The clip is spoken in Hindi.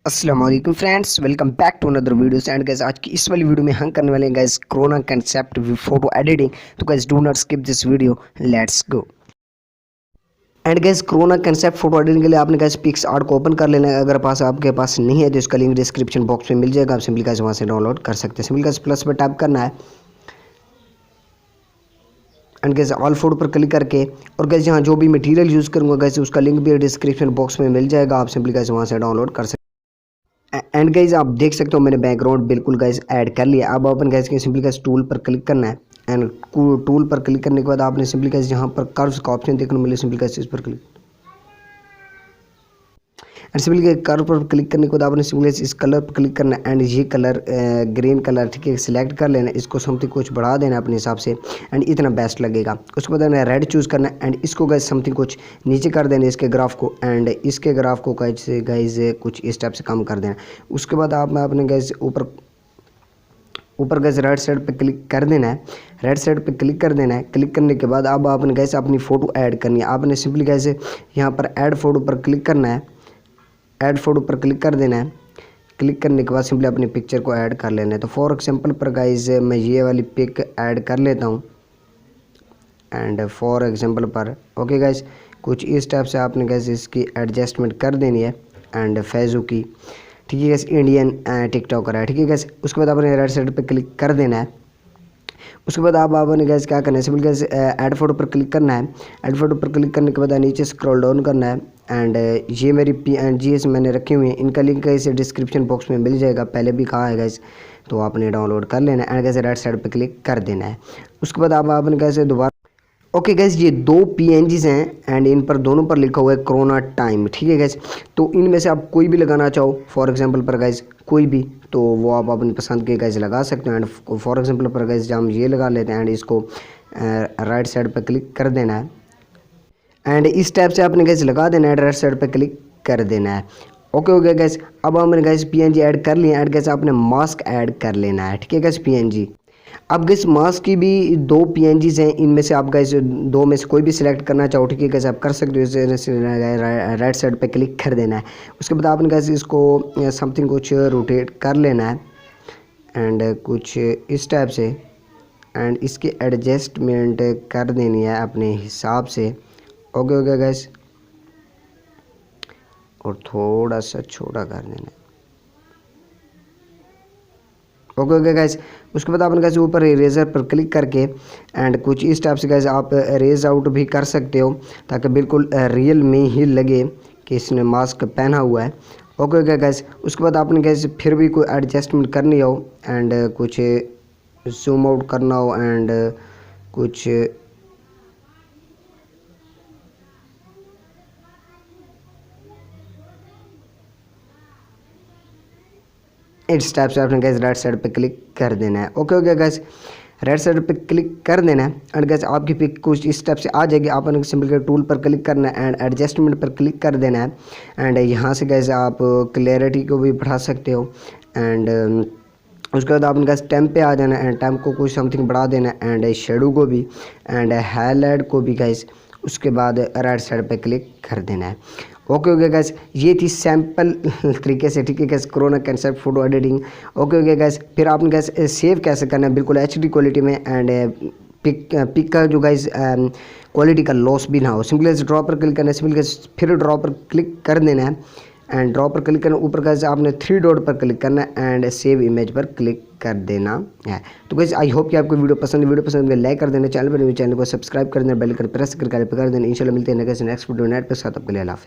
अस्सलाम वालेकुम friends, welcome back to another videos. And guys आज की इस वाली वीडियो में हम करने वाले हैं guys corona concept photo editing. तो guys do not skip this video, let's go. And guys corona concept photo editing के लिए आपने गाइस पिक्स आर्ट को ओपन कर लेना है। अगर आपके पास नहीं है तो इसका लिंक डिस्क्रिप्शन बॉक्स में मिल जाएगा, आप सिंपली गाइस वहां से डाउनलोड कर सकते हैं। सिंपली गाइस प्लस पर टैप करना है एंड गाइस ऑल फोटो पर क्लिक करके, और गाइस यहाँ जो भी मटेरियल यूज़ करूँगा गाइस उसका लिंक भी डिस्क्रिप्शन बॉक्स में मिल जाएगा, आप सिंपली गाइस वहाँ से डाउनलोड कर सकते हैं। एंड गाइज आप देख सकते हो मैंने बैकग्राउंड बिल्कुल गाइज ऐड कर लिया। अब अपन गाइज के सिंपली गाइज टूल पर क्लिक करना है एंड टूल पर क्लिक करने के बाद आपने सिंपली गाइज यहाँ पर कर्व्स का ऑप्शन देखने को मिले, सिंपली गाइज इस पर क्लिक एंड सिंपली कर्व पर क्लिक करने के बाद आपने सिंपली इस कलर पर क्लिक करना है एंड ये कलर ग्रीन कलर ठीक है सिलेक्ट कर लेना, इसको समथिंग कुछ बढ़ा देना अपने हिसाब से एंड इतना बेस्ट लगेगा। उसके बाद हमें रेड चूज़ करना है एंड इसको गाइज समथिंग कुछ नीचे कर देना इसके ग्राफ को, एंड इसके ग्राफ को गाइज कुछ इस टाइप से कम कर देना। उसके बाद आप अपने गाइज ऊपर गैस राइट साइड पे क्लिक कर देना है, राइट साइड पे क्लिक कर देना है। क्लिक करने के बाद अब आपने गैस अपनी फ़ोटो ऐड करनी है। आपने सिंपली गैस यहाँ पर ऐड फ़ोटो पर क्लिक करना है, ऐड फोटो पर क्लिक कर देना है। क्लिक करने के बाद सिंपली अपनी पिक्चर को ऐड कर लेना है। तो फॉर एग्जांपल पर गाइज मैं ये वाली पिक ऐड कर लेता हूँ एंड फॉर एग्जांपल पर ओके गाइज कुछ इस टाइप से आपने गाइज इसकी एडजस्टमेंट कर देनी है एंड फैज़ू की ठीक है गैस इंडियन टिकटॉकर है ठीक है गैस। उसके बाद आपने राइट साइड पे क्लिक कर देना है। उसके बाद आपने गैस क्या करना है, सिंपल गैस ऐड फोटो पर क्लिक करना है। ऐड फोटो पर क्लिक करने के बाद नीचे स्क्रॉल डाउन करना है एंड ये मेरी PNGs मैंने रखी हुई हैं, इनका लिंक इसे डिस्क्रिप्शन बॉक्स में मिल जाएगा, पहले भी कहा है गैस, तो आपने डाउनलोड कर लेना है एंड गैस राइट साइड पर क्लिक कर देना है। उसके बाद आपने कैसे दोबारा ओके गैस ये दो PNGs हैं एंड इन पर दोनों पर लिखा हुआ है कोरोना टाइम ठीक है गैस। तो इनमें से आप कोई भी लगाना चाहो फॉर एग्जांपल पर गैस कोई भी, तो वो आप अपनी पसंद के गैस लगा सकते हो। एंड फॉर एग्जांपल पर गैस हम ये लगा लेते हैं एंड इसको राइट साइड पर क्लिक कर देना है एंड इस टाइप से आपने गैस लगा देना है, राइट साइड पर क्लिक कर देना है। ओके हो गया गैस। अब हमने गैस PNG ऐड कर लिया एंड गैस आपने मास्क ऐड कर लेना है ठीक है गैस PNG। अब गैस मास्क की भी दो PNGs हैं, इनमें से आप गैस दो में से कोई भी सिलेक्ट करना चाहो ठीक है गैस आप कर सकते हो। इसे राइट साइड पे क्लिक कर देना है। उसके बाद आपने गैस इसको समथिंग कुछ रोटेट कर लेना है एंड कुछ इस टाइप से एंड इसकी एडजस्टमेंट कर देनी है अपने हिसाब से। ओके हो गया गैस, और थोड़ा सा छोटा कर देना है। Okay okay gas. उसके बाद आपने गैस ऊपर इरेजर पर क्लिक करके एंड कुछ इस टाइप से गैस आप इरेज आउट भी कर सकते हो ताकि बिल्कुल रियल में ही लगे कि इसने मास्क पहना हुआ है। Okay okay gas. उसके बाद आपने गैस फिर भी कोई एडजस्टमेंट करनी हो एंड कुछ जूम आउट करना हो एंड कुछ इस टाइप से आपने गैस राइट साइड पे क्लिक कर देना है। Okay okay gas, right side पे क्लिक कर देना है एंड गैस आपकी पिक कुछ इस टाइप से आ जाएगी। आपने सिंपल के टूल पर क्लिक करना है एंड एडजस्टमेंट पर क्लिक कर देना है एंड यहाँ से गैस आप क्लियरिटी को भी बढ़ा सकते हो एंड उसके बाद आपने गैस टाइम पे आ जाना है एंड टाइम को कुछ समथिंग बढ़ा देना है एंड शेडो को भी एंड हाईलाइट को भी गैस उसके बाद राइट साइड पे क्लिक कर देना है। ओके ओके गैस, ये थी सैम्पल तरीके से ठीक है gas corona concept photo editing. Okay okay gas, फिर आपने गैस सेव कैसे करना है बिल्कुल HD क्वालिटी में एंड पिक का जो गैस क्वालिटी का लॉस भी ना हो। सिंपली ड्रॉ पर क्लिक करना है, सिंपली गैस फिर ड्रॉ पर क्लिक कर देना है एंड ड्रॉ पर क्लिक करना, ऊपर गैस आपने 3 डॉट पर क्लिक करना है एंड सेव इमेज पर क्लिक कर देना है। तो गैस आई होप कि आपको वीडियो पसंद है, लाइक कर देना, चैनल को सब्सक्राइब कर देना, बेल आइकन प्रेस करके कर देना। इंशाल्लाह मिलते हैं नेक्स्ट वीडियो नेट पे साथ, आपके लिए अल्लाह हाफ़िज़।